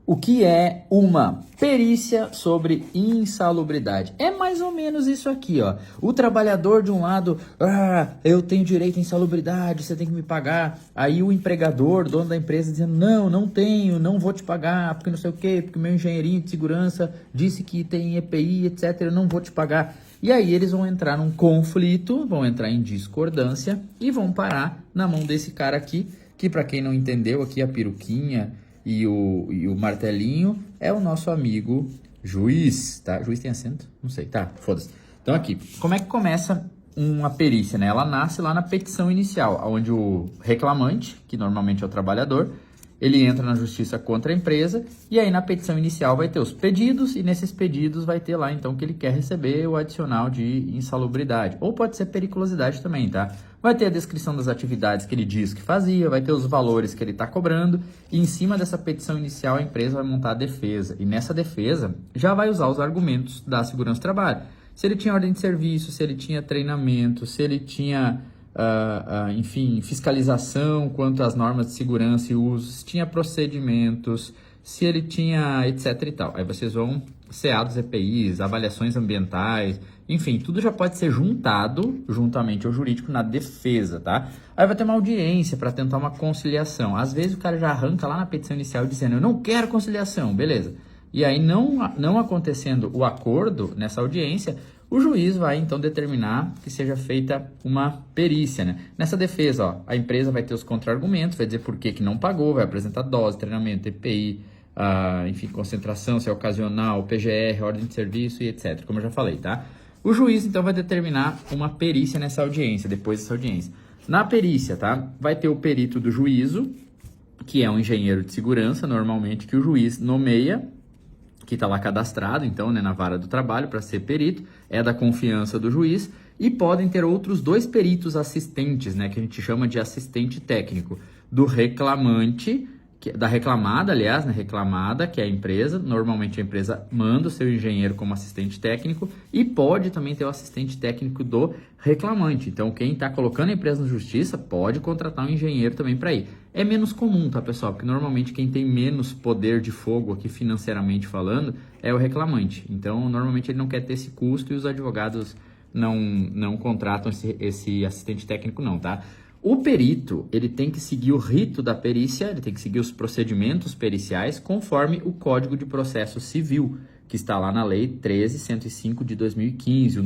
O que é uma perícia sobre insalubridade? É mais ou menos isso aqui, ó. O trabalhador de um lado, eu tenho direito à insalubridade, você tem que me pagar. Aí o empregador, dono da empresa, dizendo, não tenho, não vou te pagar, porque não sei o quê, porque meu engenheirinho de segurança disse que tem EPI, etc, eu não vou te pagar. E aí eles vão entrar num conflito, vão entrar em discordância e vão parar na mão desse cara aqui, que para quem não entendeu aqui, a peruquinha e o martelinho é o nosso amigo juiz, tá? Juiz tem acento? Não sei, tá, foda-se. Então aqui, como é que começa uma perícia, né? Ela nasce lá na petição inicial, onde o reclamante, que normalmente é o trabalhador, ele entra na justiça contra a empresa e aí na petição inicial vai ter os pedidos e nesses pedidos vai ter lá então que ele quer receber o adicional de insalubridade, ou pode ser periculosidade também, tá? Vai ter a descrição das atividades que ele diz que fazia, vai ter os valores que ele está cobrando e em cima dessa petição inicial a empresa vai montar a defesa e nessa defesa já vai usar os argumentos da segurança do trabalho. Se ele tinha ordem de serviço, se ele tinha treinamento, se ele tinha enfim, fiscalização quanto às normas de segurança e uso, se tinha procedimentos, se ele tinha etc e tal. Aí vocês vão CA dos EPIs, avaliações ambientais, enfim, tudo já pode ser juntado juntamente ao jurídico na defesa, tá? Aí vai ter uma audiência para tentar uma conciliação. Às vezes o cara já arranca lá na petição inicial dizendo, eu não quero conciliação, beleza. E aí não acontecendo o acordo nessa audiência, o juiz vai então determinar que seja feita uma perícia, né? Nessa defesa, ó, a empresa vai ter os contra-argumentos, vai dizer por que não pagou, vai apresentar dose, treinamento, EPI, enfim, concentração, se é ocasional, PGR, ordem de serviço e etc, como eu já falei, tá? O juiz então vai determinar uma perícia nessa audiência, depois dessa audiência. Na perícia, tá? Vai ter o perito do juízo, que é um engenheiro de segurança, normalmente, que o juiz nomeia, que está lá cadastrado, então, né, na vara do trabalho para ser perito, é da confiança do juiz, e podem ter outros dois peritos assistentes, né, que a gente chama de assistente técnico, do reclamante, da reclamada, aliás, né, reclamada, que é a empresa, normalmente a empresa manda o seu engenheiro como assistente técnico, e pode também ter o assistente técnico do reclamante, então quem está colocando a empresa na justiça pode contratar um engenheiro também para ir. É menos comum, tá, pessoal? Porque normalmente quem tem menos poder de fogo aqui financeiramente falando é o reclamante. Então, normalmente ele não quer ter esse custo e os advogados não contratam esse assistente técnico não, tá? O perito, ele tem que seguir o rito da perícia, ele tem que seguir os procedimentos periciais conforme o Código de Processo Civil, que está lá na Lei 13.105 de 2015, o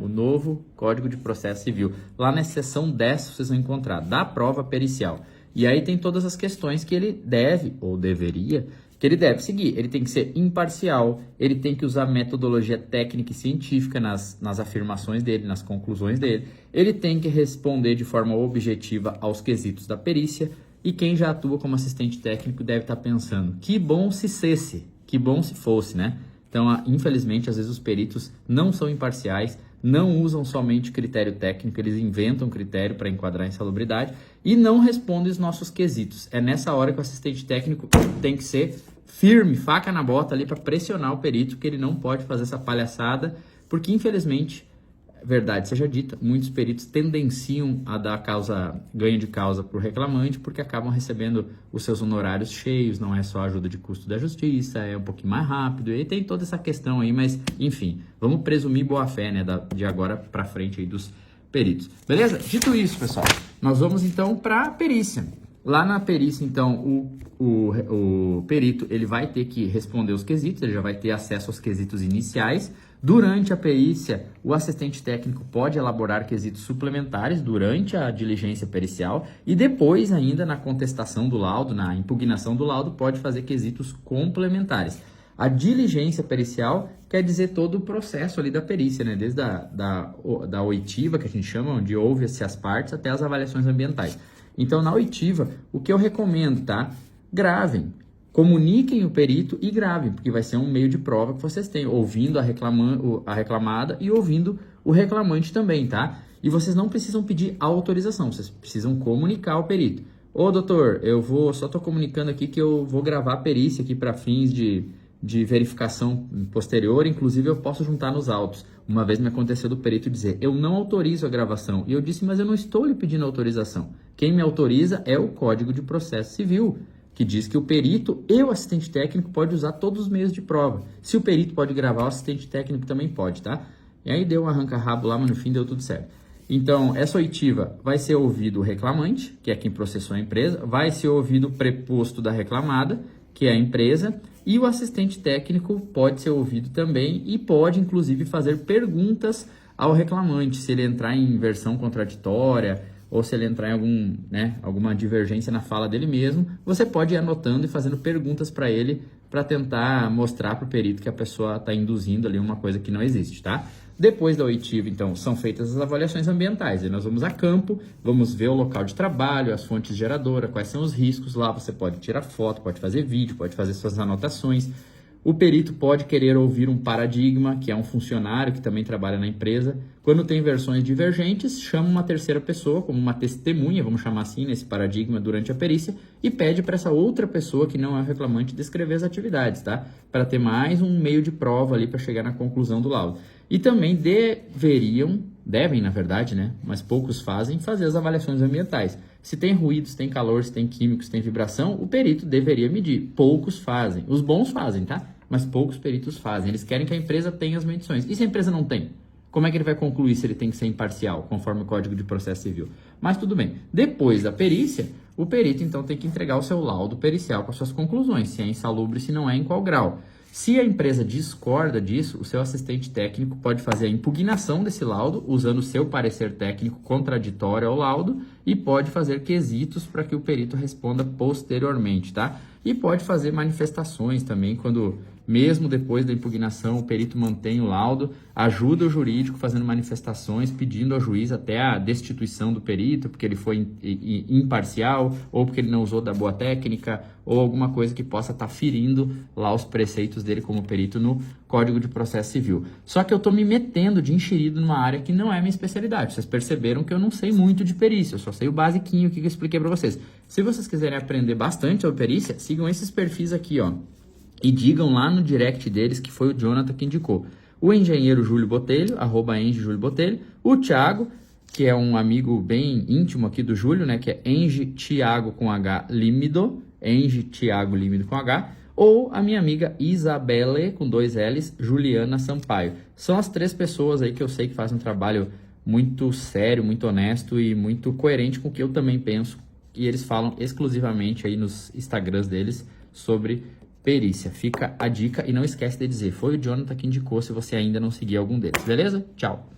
novo Código de Processo Civil. Lá na seção 10 vocês vão encontrar, da prova pericial. E aí tem todas as questões que ele deve, ou deveria, que ele deve seguir. Ele tem que ser imparcial, ele tem que usar metodologia técnica e científica nas afirmações dele, nas conclusões dele. Ele tem que responder de forma objetiva aos quesitos da perícia. E quem já atua como assistente técnico deve estar pensando, que bom se cesse, que bom se fosse, né? Então, infelizmente, às vezes os peritos não são imparciais, não usam somente critério técnico, eles inventam critério para enquadrar a insalubridade e não respondem os nossos quesitos. É nessa hora que o assistente técnico tem que ser firme, faca na bota ali para pressionar o perito, que ele não pode fazer essa palhaçada, porque infelizmente, verdade seja dita, muitos peritos tendenciam a dar ganho de causa para o reclamante, porque acabam recebendo os seus honorários cheios, não é só ajuda de custo da justiça, é um pouquinho mais rápido, e tem toda essa questão aí, mas enfim, vamos presumir boa fé, né, de agora para frente aí dos peritos. Beleza? Dito isso, pessoal, nós vamos então para a perícia. Lá na perícia, então, o perito ele vai ter que responder os quesitos, ele já vai ter acesso aos quesitos iniciais. Durante a perícia, o assistente técnico pode elaborar quesitos suplementares durante a diligência pericial e depois ainda na contestação do laudo, na impugnação do laudo, pode fazer quesitos complementares. A diligência pericial quer dizer todo o processo ali da perícia, né? Desde da oitiva, que a gente chama, onde ouve-se as partes, até as avaliações ambientais. Então, na oitiva, o que eu recomendo, tá? Gravem. Comuniquem o perito e gravem, porque vai ser um meio de prova que vocês têm, ouvindo a reclamada e ouvindo o reclamante também, tá? E vocês não precisam pedir autorização, vocês precisam comunicar ao perito. Ô, doutor, só tô comunicando aqui que eu vou gravar a perícia aqui para fins de verificação posterior, inclusive eu posso juntar nos autos. Uma vez me aconteceu do perito dizer, eu não autorizo a gravação. E eu disse, mas eu não estou lhe pedindo autorização. Quem me autoriza é o Código de Processo Civil, que diz que o perito e o assistente técnico pode usar todos os meios de prova. Se o perito pode gravar, o assistente técnico também pode, tá? E aí deu um arranca-rabo lá, mas no fim deu tudo certo. Então, essa oitiva vai ser ouvido o reclamante, que é quem processou a empresa, vai ser ouvido o preposto da reclamada, que é a empresa, e o assistente técnico pode ser ouvido também e pode, inclusive, fazer perguntas ao reclamante, se ele entrar em versão contraditória ou se ele entrar em alguma divergência na fala dele mesmo, você pode ir anotando e fazendo perguntas para ele para tentar mostrar para o perito que a pessoa está induzindo ali uma coisa que não existe, tá? Depois da oitiva, então, são feitas as avaliações ambientais. Aí nós vamos a campo, vamos ver o local de trabalho, as fontes geradoras, quais são os riscos. Lá você pode tirar foto, pode fazer vídeo, pode fazer suas anotações. O perito pode querer ouvir um paradigma, que é um funcionário que também trabalha na empresa. Quando tem versões divergentes, chama uma terceira pessoa, como uma testemunha, vamos chamar assim, nesse paradigma durante a perícia, e pede para essa outra pessoa, que não é o reclamante, descrever as atividades, tá? Para ter mais um meio de prova ali para chegar na conclusão do laudo. E também devem, na verdade, né? Mas poucos fazem, fazer as avaliações ambientais. Se tem ruído, se tem calor, se tem químicos, se tem vibração, o perito deveria medir. Poucos fazem. Os bons fazem, tá? Mas poucos peritos fazem. Eles querem que a empresa tenha as medições. E se a empresa não tem? Como é que ele vai concluir se ele tem que ser imparcial, conforme o Código de Processo Civil? Mas tudo bem. Depois da perícia, o perito então tem que entregar o seu laudo pericial com as suas conclusões, se é insalubre, se não é, em qual grau. Se a empresa discorda disso, o seu assistente técnico pode fazer a impugnação desse laudo, usando o seu parecer técnico contraditório ao laudo, e pode fazer quesitos para que o perito responda posteriormente, tá? E pode fazer manifestações também, quando, mesmo depois da impugnação, o perito mantém o laudo, ajuda o jurídico fazendo manifestações, pedindo ao juiz até a destituição do perito, porque ele foi imparcial, ou porque ele não usou da boa técnica, ou alguma coisa que possa estar ferindo lá os preceitos dele como perito no Código de Processo Civil. Só que eu estou me metendo de enxerido numa área que não é minha especialidade. Vocês perceberam que eu não sei muito de perícia, eu só sei o basiquinho que eu expliquei para vocês. Se vocês quiserem aprender bastante sobre perícia, sigam esses perfis aqui, ó. E digam lá no direct deles que foi o Jonathan que indicou. O engenheiro Júlio Botelho, @engjuliobotelho. O Thiago, que é um amigo bem íntimo aqui do Júlio, né? Que é Thiago com H Límido. Thiago Límido com H. Ou a minha amiga Isabelle, com 2 L's, Juliana Sampaio. São as 3 pessoas aí que eu sei que fazem um trabalho muito sério, muito honesto e muito coerente com o que eu também penso. E eles falam exclusivamente aí nos Instagrams deles sobre perícia. Fica a dica e não esquece de dizer, foi o Jonathan que indicou, se você ainda não seguir algum deles, beleza? Tchau!